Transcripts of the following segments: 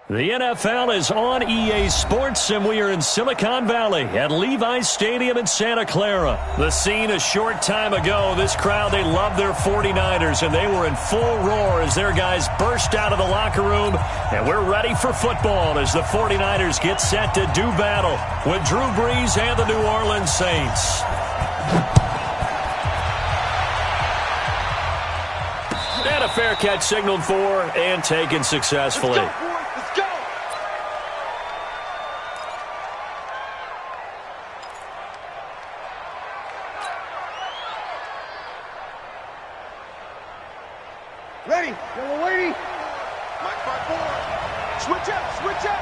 The NFL is on EA Sports, and we are in Silicon Valley at Levi's Stadium in Santa Clara. The scene a short time ago, this crowd, they love their 49ers, and they were in full roar as their guys burst out of the locker room, and we're ready for football as the 49ers get set to do battle with Drew Brees and the New Orleans Saints. And a fair catch signaled for and taken successfully. Ready, yellow lady. Mike 5-4. Switch up.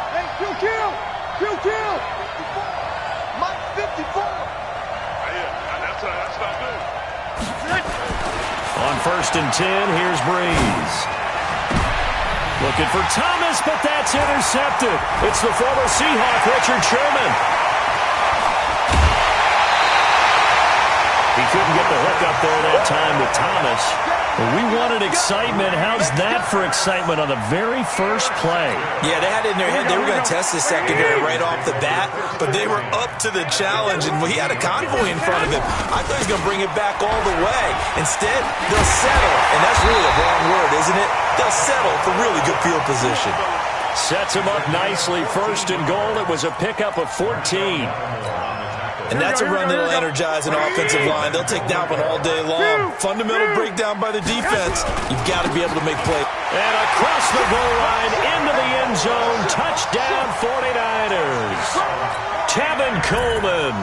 Hey, kill. 54. Mike 54. That's not good. On 1st and 10, here's Brees. Looking for Thomas, but that's intercepted. It's the former Seahawk, Richard Sherman. He couldn't get the hook up there that time with Thomas. We wanted excitement. How's that for excitement on the very first play? Yeah, they had it in their head they were going to test the secondary right off the bat, but they were up to the challenge, and he had a convoy in front of him. I thought he was going to bring it back all the way. Instead, they'll settle, and that's really a wrong word, isn't it? They'll settle for really good field position. Sets him up nicely. 1st and goal. It was a pickup of 14. And that's a run that'll energize an offensive line. They'll take that one all day long. Fundamental breakdown by the defense. You've got to be able to make plays. And across the goal line, into the end zone. Touchdown 49ers. Tevin Coleman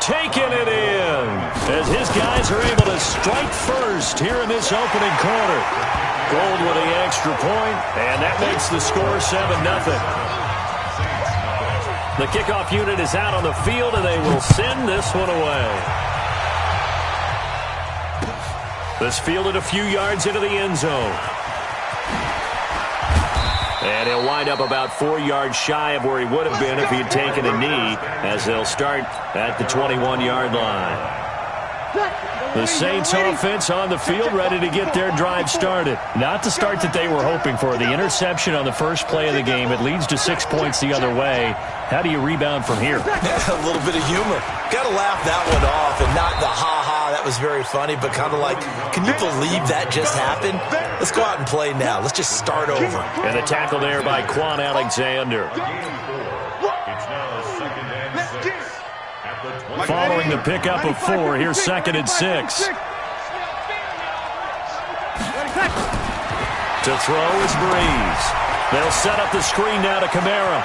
taking it in as his guys are able to strike first here in this opening quarter. Gold with the extra point, and that makes the score 7-0. The kickoff unit is out on the field, and they will send this one away. This fielded a few yards into the end zone. And he'll wind up about 4 yards shy of where he would have been if he had taken a knee, as they'll start at the 21-yard line. The Saints offense on the field, ready to get their drive started. Not the start that they were hoping for. The interception on the first play of the game, it leads to 6 points the other way. How do you rebound from here? A little bit of humor. Got to laugh that one off, and not the ha-ha, that was very funny, but kind of like, can you believe that just happened? Let's go out and play now. Let's just start over. And the tackle there by Quan Alexander. Following the pickup of 4, here's 2nd and 6. To throw is Brees. They'll set up the screen now to Kamara.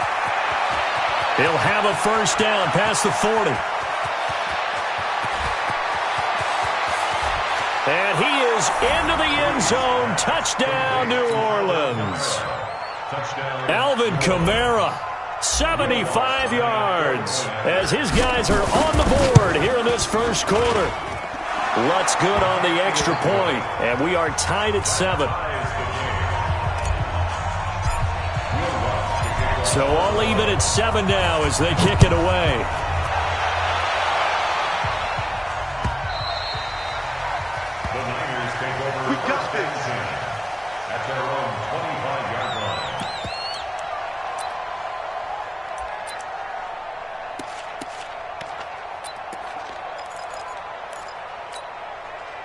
He'll have a first down past the 40. And he is into the end zone. Touchdown, New Orleans. Alvin Kamara. 75 yards as his guys are on the board here in this first quarter. Lutz good on the extra point, and we are tied at 7. So all even at 7 now as they kick it away. The Niners take over. We got this at their own 25-yard line.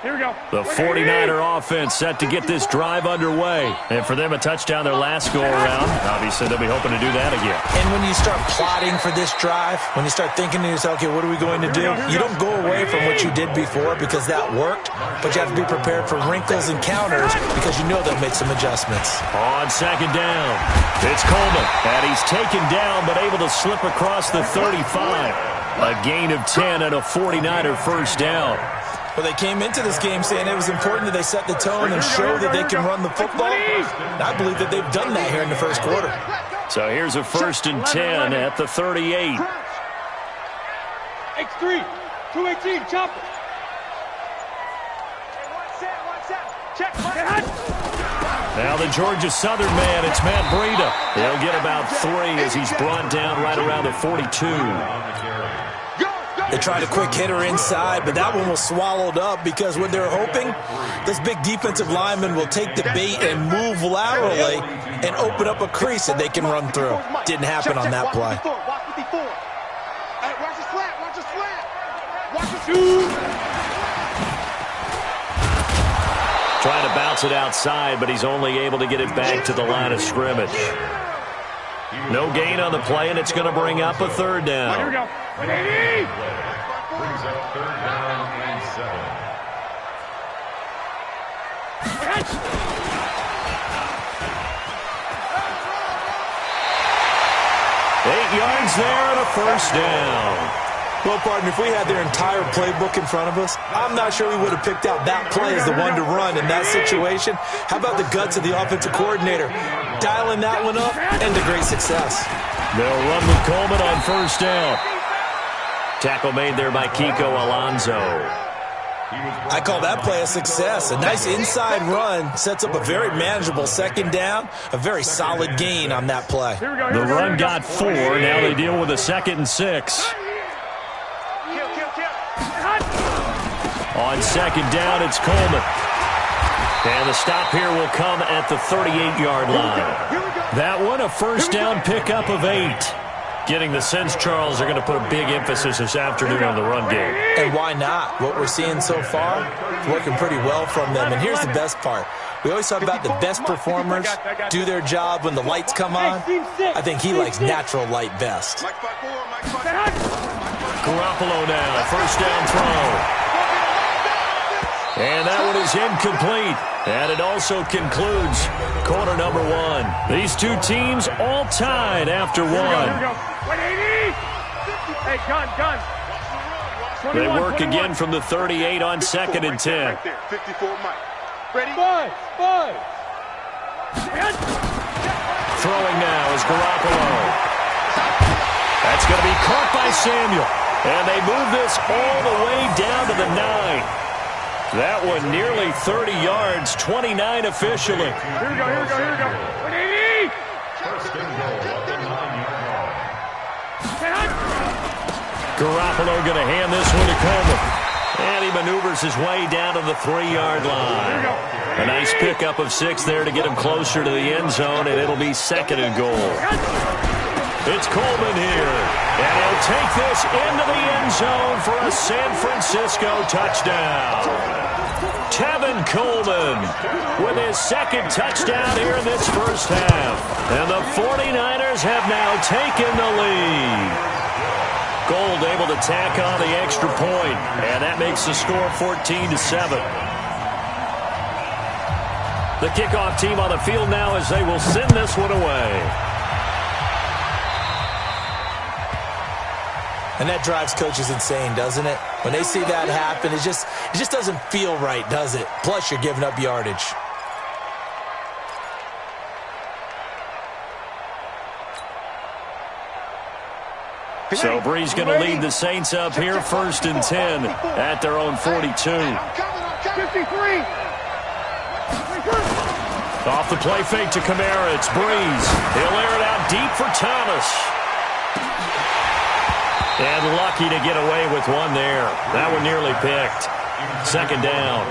Here we go. The 49er offense set to get this drive underway. And for them, a touchdown their last go-around. Obviously, they'll be hoping to do that again. And when you start plotting for this drive, when you start thinking to yourself, okay, what are we going to do? You don't go away from what you did before because that worked, but you have to be prepared for wrinkles and counters because you know they'll make some adjustments. On 2nd down, it's Coleman. And he's taken down but able to slip across the 35. A gain of 10 and a 49er first down. Well, they came into this game saying it was important that they set the tone and show that they can run the football. And I believe that they've done that here in the first quarter. So here's a 1st and 10 at the 38. X3, 218, chop it. One set. Check. Now the Georgia Southern man, it's Matt Breida. He'll get about 3 as he's brought down right around the 42. They tried a quick hitter inside, but that one was swallowed up because what they're hoping, this big defensive lineman will take the bait and move laterally and open up a crease that they can run through. Didn't happen on that play. Watch 54. Hey, watch the slant. Watch the slant. Watch the shoot. Trying to bounce it outside, but he's only able to get it back to the line of scrimmage. No gain on the play, and it's going to bring up a third down. Here we go. Brings up third down and 7. 8 yards there and a first down. Well, partner, if we had their entire playbook in front of us, I'm not sure we would have picked out that play as the one to run in that situation. How about the guts of the offensive coordinator? Dialing that one up and to great success. They'll run with Coleman on first down. Tackle made there by Kiko Alonso. I call that play a success. A nice inside run sets up a very manageable second down. A very solid gain on that play. The run got 4. Now they deal with a 2nd and 6. On second down, it's Coleman. And the stop here will come at the 38-yard line. That one, a first down pickup of 8. Getting the sense, Charles, are going to put a big emphasis this afternoon on the run game. And why not? What we're seeing so far is working pretty well from them. And here's the best part. We always talk about the best performers do their job when the lights come on. I think he likes natural light best. Garoppolo now, first down throw. And that one is incomplete. And it also concludes quarter number 1. These two teams all tied after 1. Hey, gun. They work again from the 38 on 2nd and 10. 54 Mike. Ready? 5. Throwing now is Garoppolo. That's going to be caught by Samuel. And they move this all the way down to the 9. That one nearly 30 yards, 29 officially. Here we go. 180. First and goal at the 9-yard line. Garoppolo going to hand this one to Coleman. And he maneuvers his way down to the 3-yard line. A nice pickup of 6 there to get him closer to the end zone, and it'll be 2nd and goal. It's Coleman here, and he'll take this into the end zone for a San Francisco touchdown. Tevin Coleman with his 2nd touchdown here in this first half. And the 49ers have now taken the lead. Gold able to tack on the extra point, and that makes the score 14-7. The kickoff team on the field now as they will send this one away. And that drives coaches insane, doesn't it? When they see that happen, it just doesn't feel right, does it? Plus, you're giving up yardage. So Bree's going to lead the Saints up here, 1st and 10 at their own 42. 53. Off the play fake to Kamara, it's Breeze. He'll air it out deep for Thomas. And lucky to get away with one there. That one nearly picked. 2nd down.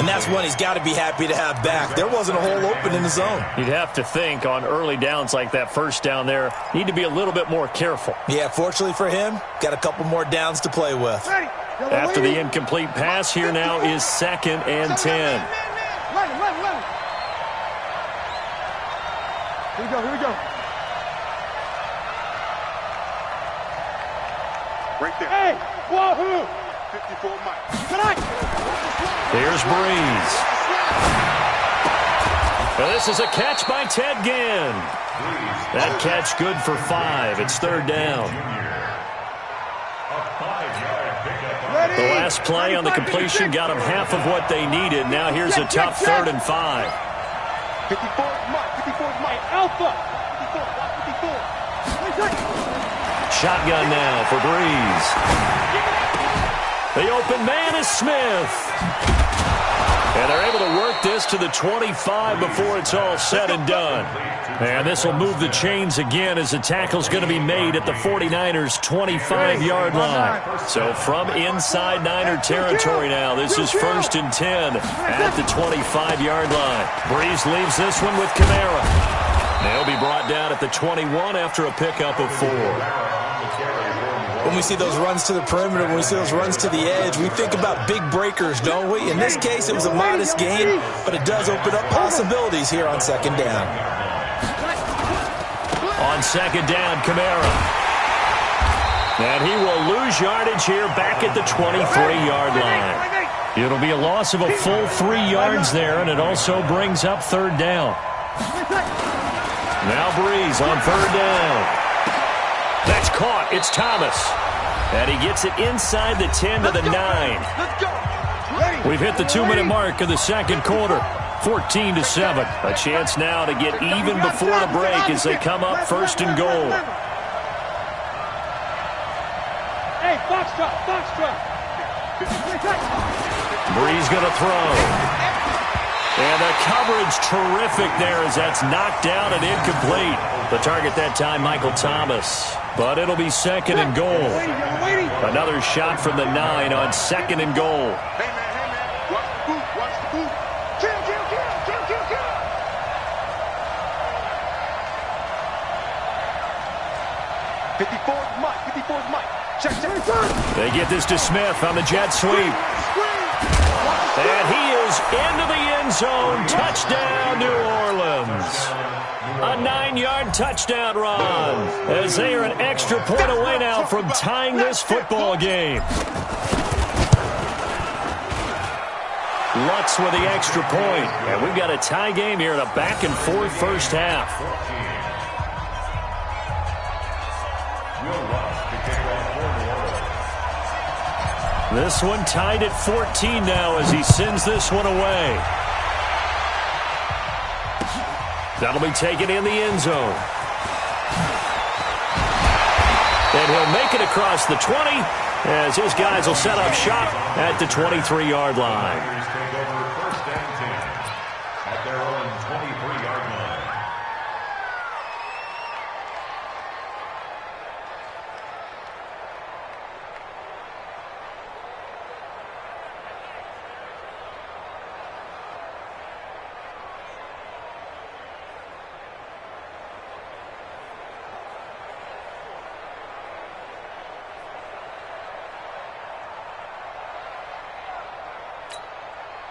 And that's one he's got to be happy to have back. There wasn't a hole open in the zone. You'd have to think on early downs like that first down there, need to be a little bit more careful. Yeah, fortunately for him, got a couple more downs to play with. After the incomplete pass, here now is 2nd and 10. Here we go. Right there. Hey, wahoo! 54 Mike. Here's Breeze. Well, this is a catch by Ted Ginn. That catch good for 5. It's 3rd down. The last play on the completion got them half of what they needed. Now here's a tough 3rd and 5. 54 Mike. Alpha. 54. Shotgun now for Breeze. The open man is Smith. And they're able to work make this to the 25 before it's all said and done. And this will move the chains again as the tackle's going to be made at the 49ers' 25-yard line. So from inside Niner territory now, this is 1st and 10 at the 25-yard line. Breeze leaves this one with Kamara. They'll be brought down at the 21 after a pickup of 4. When we see those runs to the perimeter, when we see those runs to the edge, we think about big breakers, don't we? In this case, it was a modest gain, but it does open up possibilities here on 2nd down. On 2nd down, Kamara. And he will lose yardage here back at the 23-yard line. It'll be a loss of a full 3 yards there, and it also brings up 3rd down. Now Breeze on 3rd down. That's caught. It's Thomas. And he gets it inside the 10 to the 9. We've hit the 2-minute mark of the 2nd quarter. 14-7. A chance now to get even before the break as they come up 1st and goal. Hey, box drop, box drop. Breeze going to throw. And the coverage terrific there as that's knocked down and incomplete. The target that time, Michael Thomas. But it'll be 2nd and goal. Another shot from the 9 on 2nd and goal. Hey, man. Watch the boot, watch the boot. Kill. 54's Mike. Check. They get this to Smith on the jet sweep. And he is into the end zone. Touchdown, New Orleans. A 9-yard touchdown run as they are an extra point away now from tying this football game. Lutz with the extra point. And we've got a tie game here in a back-and-forth first half. This one tied at 14 now as he sends this one away. That'll be taken in the end zone. And he'll make it across the 20 as his guys will set up shop at the 23-yard line. At their own 23-yard line.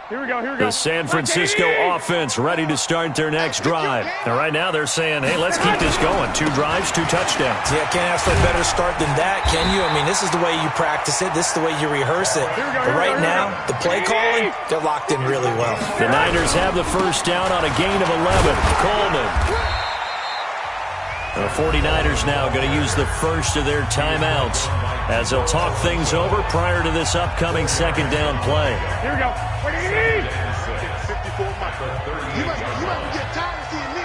Here we go. The San Francisco offense ready to start their next drive. And right now they're saying, hey, let's keep this going. 2 drives, 2 touchdowns. Yeah, can't ask for a better start than that, can you? I mean, this is the way you practice it. This is the way you rehearse it. But right now, the play calling, they're locked in really well. The Niners have the first down on a gain of 11. Coleman. The 49ers now going to use the first of their timeouts as they'll talk things over prior to this upcoming 2nd down play. Here we go. What do you need? 54 Michael. You might get tired of seeing me.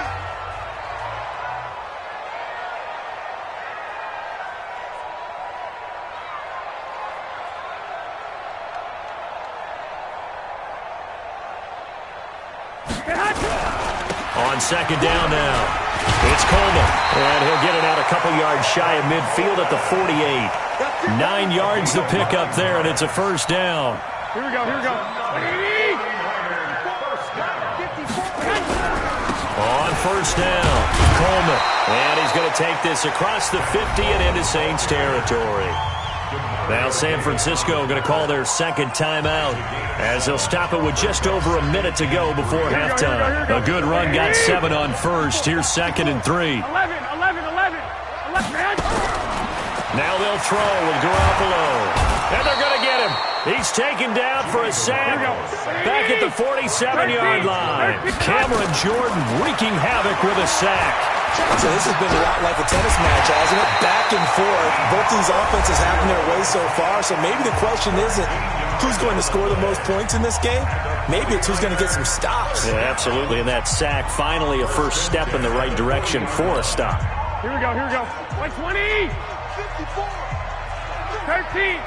On 2nd down now. It's Coleman, and he'll get it out a couple yards shy of midfield at the 48. 9 yards to pick up there, and it's a first down. Here we go. What do you need? On first down, Coleman, and he's going to take this across the 50 and into Saints territory. Now San Francisco going to call their 2nd timeout as they'll stop it with just over a minute to go before halftime. A good run got 7 on first. Here's 2nd and 3. 11. Now they'll throw with Garoppolo. And they're going to get him. He's taken down for a sack back at the 47-yard line. Cameron Jordan wreaking havoc with a sack. So this has been a lot like a tennis match, hasn't it? Back and forth. Both these offenses having their way so far. So maybe the question isn't who's going to score the most points in this game. Maybe it's who's going to get some stops. Yeah, absolutely. And that sack, finally a first step in the right direction for a stop. Here we go. 120. 13.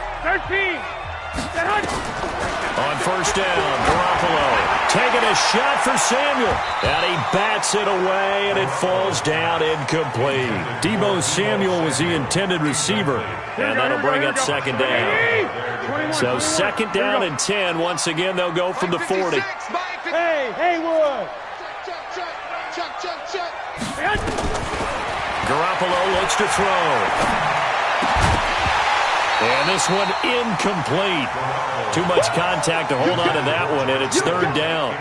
On first down, Garoppolo taking a shot for Samuel. And he bats it away, and it falls down incomplete. Deebo Samuel was the intended receiver, and that'll bring up second down. So second down and 10. Once again, they'll go from the 40. Hey, Haywood. Garoppolo looks to throw. And this one incomplete. Too much contact to hold on to that one, and it's third down.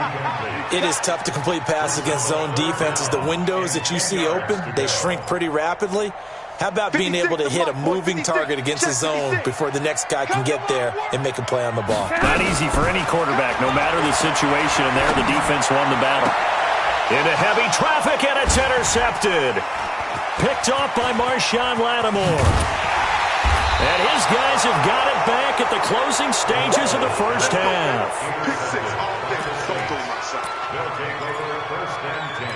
It is tough to complete passes against zone defenses. The windows that you see open, they shrink pretty rapidly. How about being able to hit a moving target against the zone before the next guy can get there and make a play on the ball? Not easy for any quarterback, no matter the situation, and there the defense won the battle. Into heavy traffic, and it's intercepted. Picked off by Marshawn Lattimore. And his guys have got it back at the closing stages of the first half. They'll take over first and 10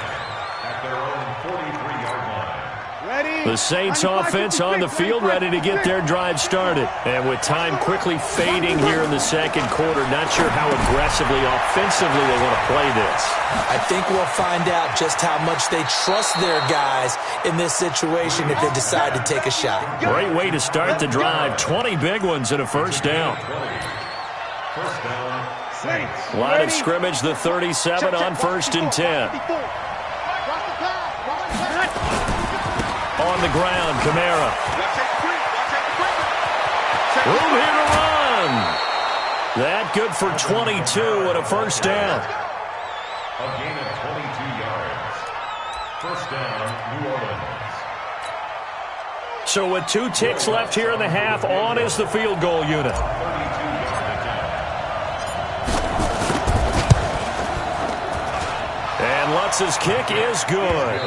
at their own 43-yard line. Ready? The Saints offense on the field, ready to get their drive started. And with time quickly fading here in the second quarter, not sure how aggressively, offensively they want to play this. I think we'll find out just how much they trust their guys in this situation if they decide to take a shot. Great way to start the drive. 20 big ones and a first down. First down, Saints. Line of scrimmage, the 37 on first and 10. On the ground, Kamara. Room here to run. That good for 22 and a first down. A gain of 22 yards. First down, New Orleans. So with 2 ticks left here in the half, on is the field goal unit. 32-yard attempt. And Lutz's kick is good.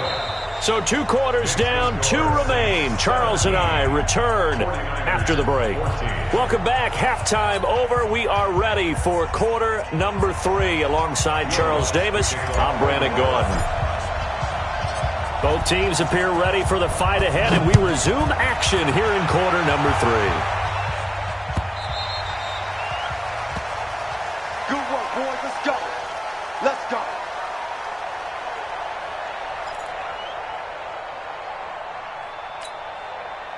So 2 quarters down, 2 remain. Charles and I return after the break. Welcome back. Halftime over. We are ready for quarter number 3. Alongside Charles Davis, I'm Brandon Gordon. Both teams appear ready for the fight ahead, and we resume action here in quarter number 3. Good work, boys. Let's go. Let's go.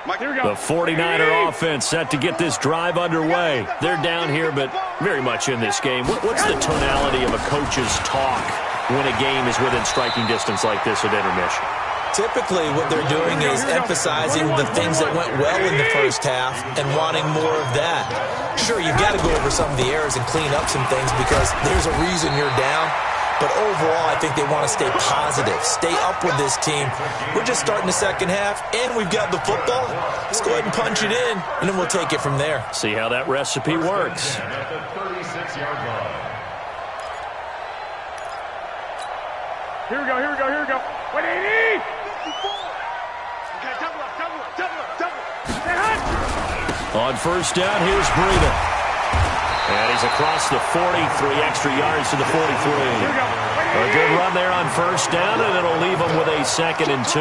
The 49er offense set to get this drive underway. They're down here, but very much in this game. What's the tonality of a coach's talk when a game is within striking distance like this at intermission? Typically, what they're doing is emphasizing the things that went well in the first half and wanting more of that. Sure, you've got to go over some of the errors and clean up some things because there's a reason you're down. But overall, I think they want to stay positive, stay up with this team. We're just starting the second half, and we've got the football. Let's go ahead and punch it in, and then we'll take it from there. See how that recipe works. At the 36-yard line. Here we go. 180! Okay, double up. On first down, here's Breida. And he's across the 40, 3 extra yards to the 43. A good run there on first down, and it'll leave them with a second and 2.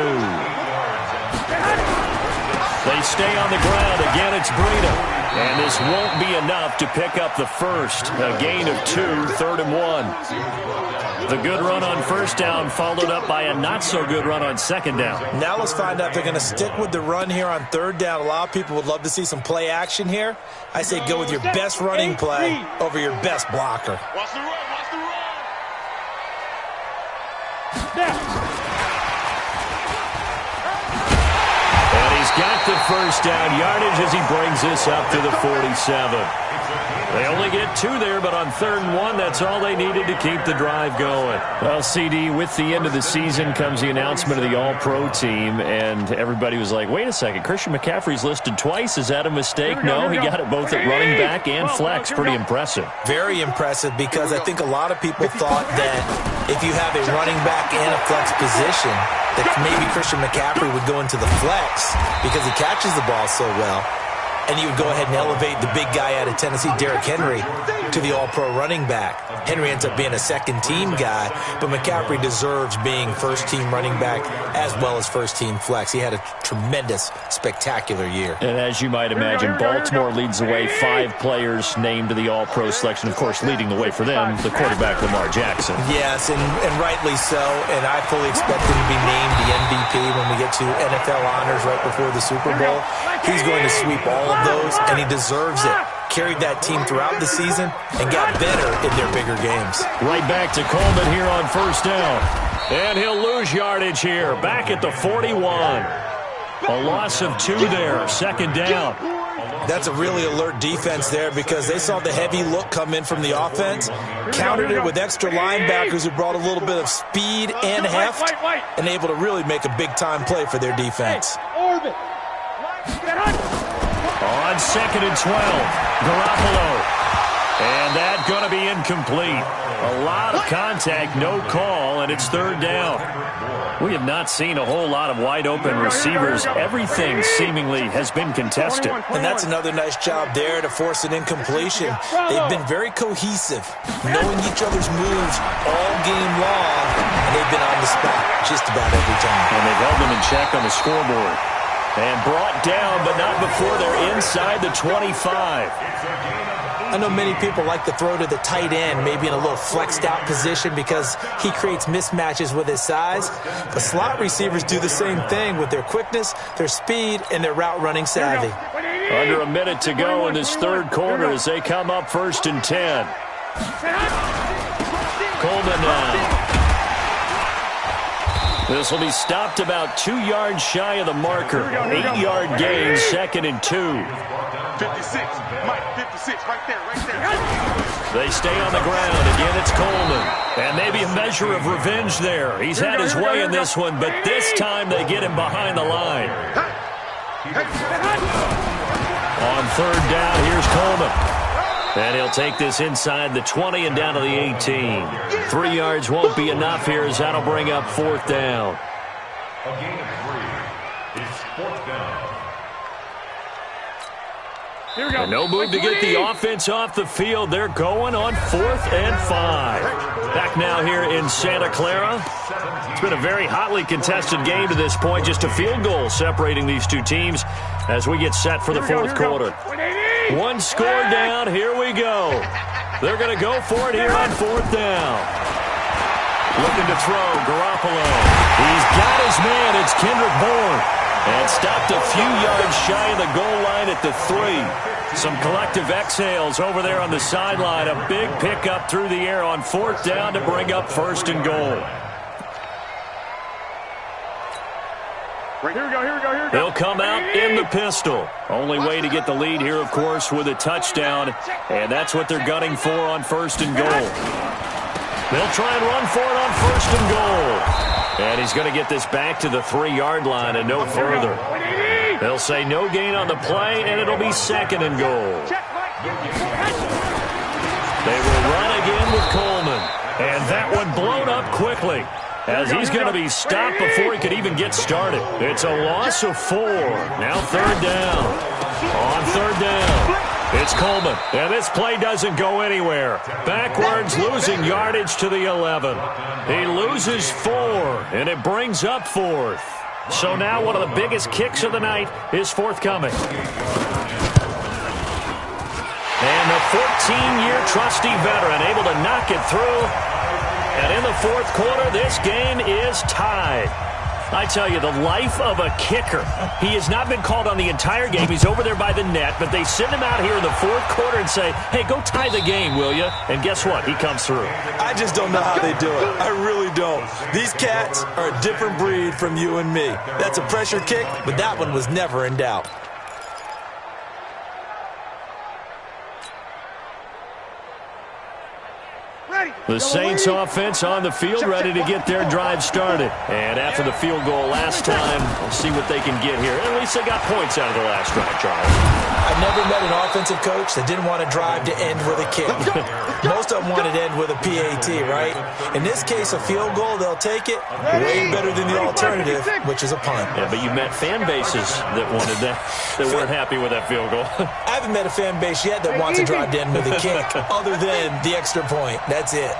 They stay on the ground. Again, it's Breida. And this won't be enough to pick up the first. A gain of 2, 3rd and 1. The good run on first down followed up by a not-so-good run on second down. Now let's find out if they're going to stick with the run here on third down. A lot of people would love to see some play action here. I say go with your best running play over your best blocker. Watch the run. And he's got the first down yardage as he brings this up to the 47. They only get 2 there, but on 3rd and 1, that's all they needed to keep the drive going. Well, CD, with the end of the season comes the announcement of the All-Pro team, and everybody was like, wait a second, Christian McCaffrey's listed twice. Is that a mistake? No, he got it both at running back and flex. Pretty impressive. Very impressive because I think a lot of people thought that if you have a running back and a flex position, that maybe Christian McCaffrey would go into the flex because he catches the ball so well. and you would go ahead and elevate the big guy out of Tennessee, Derrick Henry, to the all-pro running back. Henry ends up being a second-team guy, but McCaffrey deserves being first-team running back as well as first-team flex. He had a tremendous, spectacular year. And as you might imagine, Baltimore leads the way. 5 players named to the all-pro selection. Of course, leading the way for them, the quarterback Lamar Jackson. Yes, and rightly so, and I fully expect him to be named the MVP when we get to NFL honors right before the Super Bowl. He's going to sweep all of those, and he deserves it. Carried that team throughout the season and got better in their bigger games. Right back to Coleman here on first down. And he'll lose yardage here, back at the 41. A loss of 2 there, second down. That's a really alert defense there because they saw the heavy look come in from the offense, countered it with extra linebackers who brought a little bit of speed and heft, and able to really make a big-time play for their defense. On second and 12, Garoppolo. And that's going to be incomplete. A lot of contact, no call, and it's third down. We have not seen a whole lot of wide-open receivers. Everything seemingly has been contested. And that's another nice job there to force an incompletion. They've been very cohesive, knowing each other's moves all game long, and they've been on the spot just about every time. And they've held them in check on the scoreboard. And brought down, but not before they're inside the 25. I know many people like to throw to the tight end, maybe in a little flexed out position because he creates mismatches with his size. But slot receivers do the same thing with their quickness, their speed, and their route running savvy. Under a minute to go in this third quarter as they come up first and 10. Coleman now. This will be stopped about 2 yards shy of the marker. 8-yard gain, second and 2. 56, Mike, 56, right there. They stay on the ground. Again, it's Coleman. And maybe a measure of revenge there. He's had his way in this one, but this time they get him behind the line. On third down, here's Coleman. And he'll take this inside the 20 and down to the 18. 3 yards won't be enough here as that'll bring up fourth down. A gain of 3. It's fourth down. Here we go. And no move to get the offense off the field. They're going on 4th and 5. Back now here in Santa Clara. It's been a very hotly contested game to this point. Just a field goal separating these two teams as we get set for the fourth quarter. 1 score down. Here we go. They're going to go for it here on 4th down. Looking to throw, Garoppolo. He's got his man. It's Kendrick Bourne. And stopped a few yards shy of the goal line at the 3. Some collective exhales over there on the sideline. A big pickup through the air on 4th down to bring up first and goal. Here we go. They'll come out in the pistol. Only way to get the lead here, of course, with a touchdown. And that's what they're gunning for on first and goal. They'll try and run for it on first and goal. And he's going to get this back to the 3-yard line and no further. They'll say no gain on the play, and it'll be second and goal. They will run again with Coleman. And that one blown up quickly as he's going to be stopped before he could even get started. It's a loss of 4. Now third down. On third down, it's Coleman. And this play doesn't go anywhere. Backwards, losing yardage to the 11. He loses 4, and it brings up 4th. So now one of the biggest kicks of the night is forthcoming. And the 14-year trusty veteran able to knock it through. And in the fourth quarter, this game is tied. I tell you, the life of a kicker. He has not been called on the entire game. He's over there by the net, but they send him out here in the fourth quarter and say, hey, go tie the game, will you? And guess what? He comes through. I just don't know how they do it. I really don't. These cats are a different breed from you and me. That's a pressure kick, but that one was never in doubt. The Saints offense on the field, ready to get their drive started. And after the field goal last time, we'll see what they can get here. At least they got points out of the last drive, Charles. I never met an offensive coach that didn't want to drive to end with a kick. Most of them wanted to end with a PAT, right? In this case, a field goal, they'll take it. Way better than the alternative, which is a punt. Yeah, but you met fan bases that wanted that, that weren't happy with that field goal. I haven't met a fan base yet that wants to drive to end with a kick, other than the extra point. That's it.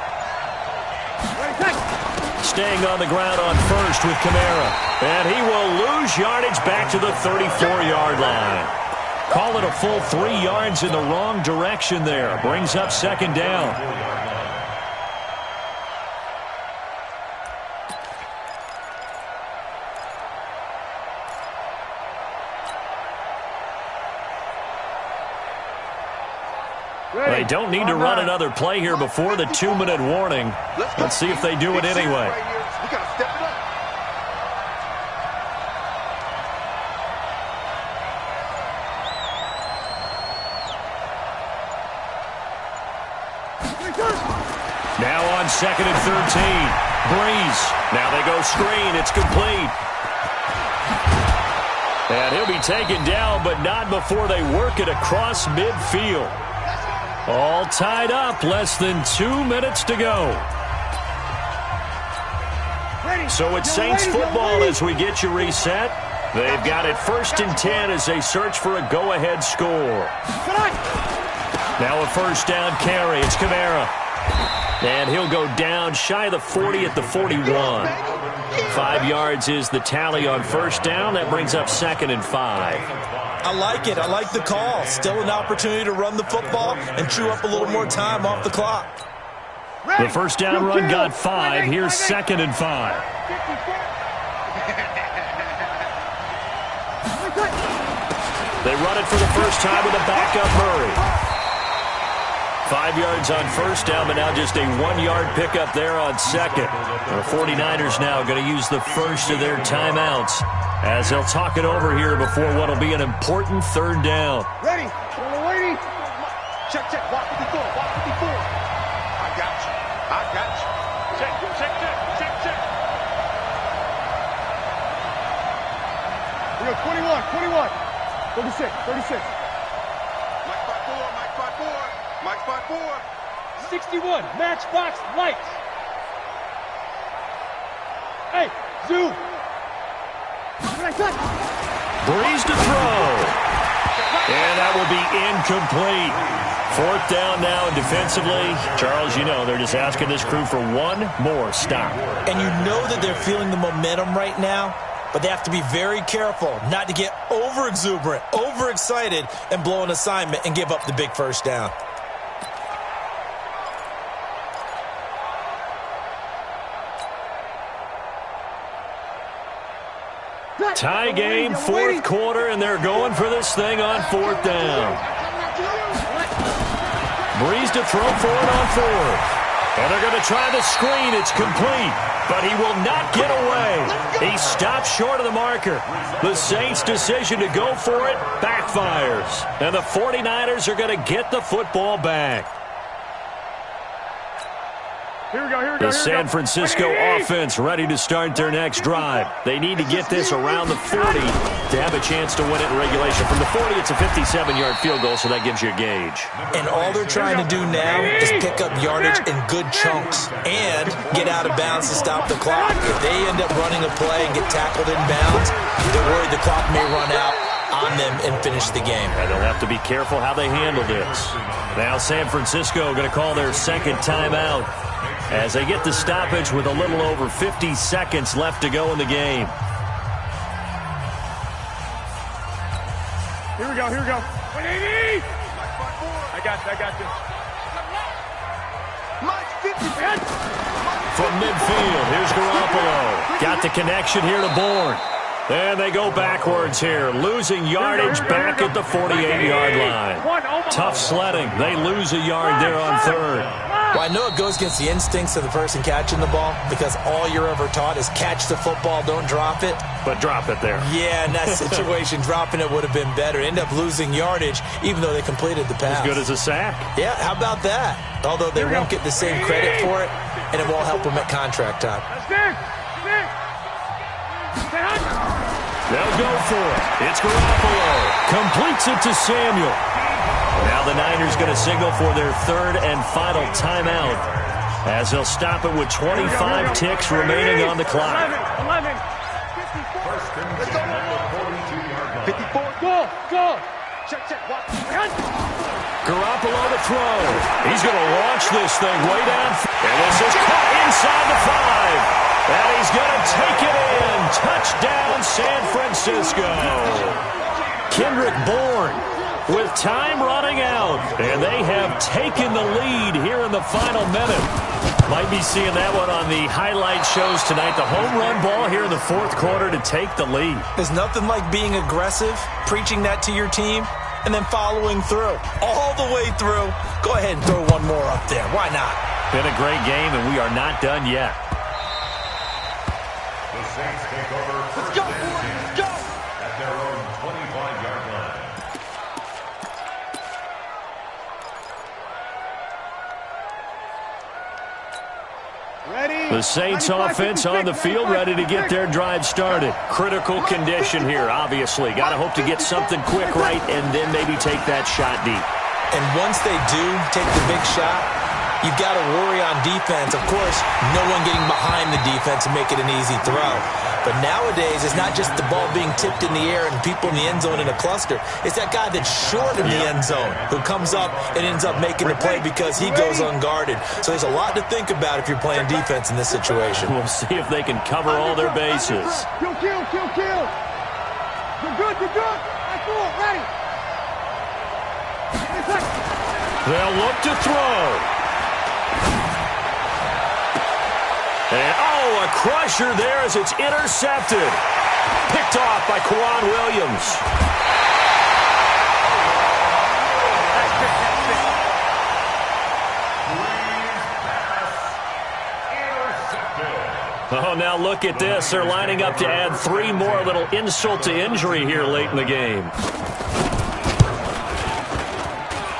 Staying on the ground on first with Kamara. And he will lose yardage back to the 34-yard line. Call it a full 3 yards in the wrong direction there. Brings up second down. They don't need to run another play here before the 2-minute warning. Let's see if they do it anyway. We got to step it up. Now on 2nd and 13. Breeze. Now they go screen. It's complete. And he'll be taken down, but not before they work it across midfield. All tied up. Less than 2 minutes to go. So it's Saints football as we get you reset. They've got it 1st and 10 as they search for a go-ahead score. Now a first down carry. It's Kamara. And he'll go down shy of the 40 at the 41. 5 yards is the tally on first down. That brings up 2nd and 5. I like it. I like the call. Still an opportunity to run the football and chew up a little more time off the clock. The first down run got 5. Here's 2nd and 5. They run it for the first time with a backup Murray. 5 yards on first down, but now just a 1-yard pickup there on second. The 49ers now going to use the first of their timeouts as they'll talk it over here before what will be an important 3rd down. Ready. Ready. Check, check. Walk 54. Walk 54. I got you. I got you. Check, check, check, check, check. We go 21, 36, 36. Mike 5-4, Mike 5-4. Mike 5-4. 61, matchbox lights. Hey, Zoo. Breeze to throw. And that will be incomplete. 4th down now, and defensively, Charles, you know, they're just asking this crew for one more stop. And you know that they're feeling the momentum right now, but they have to be very careful not to get over-exuberant, over-excited, and blow an assignment and give up the big first down. Tie game, 4th quarter, and they're going for this thing on 4th down. Breeze to throw for it on 4th. And they're going to try the screen. It's complete, but he will not get away. He stops short of the marker. The Saints' decision to go for it backfires. And the 49ers are going to get the football back. Here we go, here we go. The San Francisco offense ready to start their next drive. They need to get this around the 40 to have a chance to win it in regulation. From the 40, it's a 57-yard field goal, so that gives you a gauge. And all they're trying to do now is pick up yardage in good chunks and get out of bounds to stop the clock. If they end up running a play and get tackled in bounds, they're worried the clock may run out on them and finish the game. And they'll have to be careful how they handle this. Now San Francisco going to call their 2nd timeout as they get the stoppage with a little over 50 seconds left to go in the game. Here we go, here we go. 180! I got you. Mike 50. From midfield, here's Garoppolo. Got the connection here to Bourne. And they go backwards here, losing yardage back at the 48-yard line. Tough sledding. They lose a yard there on 3rd. Well, I know it goes against the instincts of the person catching the ball because all you're ever taught is catch the football, don't drop it. But drop it there. Yeah, in that situation, dropping it would have been better. End up losing yardage even though they completed the pass. As good as a sack. Yeah, how about that? Although they won't get the same credit for it, and it won't help them at contract time. They'll go for it. It's Garoppolo. Completes it to Samuel. Now the Niners going to signal for their third and final timeout as they'll stop it with 25 ticks remaining on the clock. 11. 54. Go. Check. Watch. Garoppolo to throw. He's going to launch this thing way down. And this is caught inside the 5. And he's going to take it in. Touchdown, San Francisco. Kendrick Bourne with time running out. And they have taken the lead here in the final minute. Might be seeing that one on the highlight shows tonight. The home run ball here in the fourth quarter to take the lead. There's nothing like being aggressive, preaching that to your team, and then following through. All the way through. Go ahead and throw one more up there. Why not? Been a great game, and we are not done yet. The Saints take over first and 10 at their own 25-yard line. The Saints offense on the field, ready to get their drive started. Critical condition here, obviously. Got to hope to get something quick right and then maybe take that shot deep. And once they do take the big shot, you've got to worry on defense. Of course, no one getting behind the defense and make it an easy throw. But nowadays, it's not just the ball being tipped in the air and people in the end zone in a cluster. It's that guy that's short of the end zone who comes up and ends up making the play because he goes unguarded. So there's a lot to think about if you're playing defense in this situation. We'll see if they can cover all their bases. Kill. You're good. That's all. Ready. They'll look to throw. And, a crusher there as it's intercepted. Picked off by Kwan Williams. Oh, now look at this. They're lining up to add 3 more. A little insult to injury here late in the game.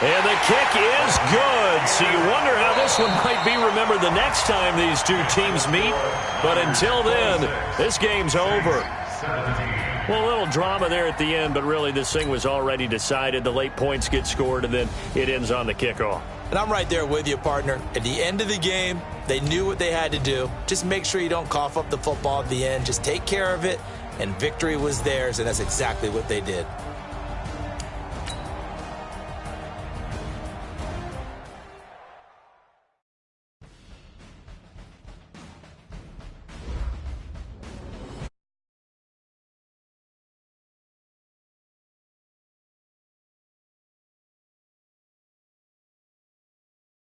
And the kick is good. So you wonder how this one might be remembered the next time these two teams meet. But until then, this game's over. Well, a little drama there at the end, but really this thing was already decided. The late points get scored, and then it ends on the kickoff. And I'm right there with you, partner. At the end of the game, they knew what they had to do. Just make sure you don't cough up the football at the end. Just take care of it, and victory was theirs, and that's exactly what they did.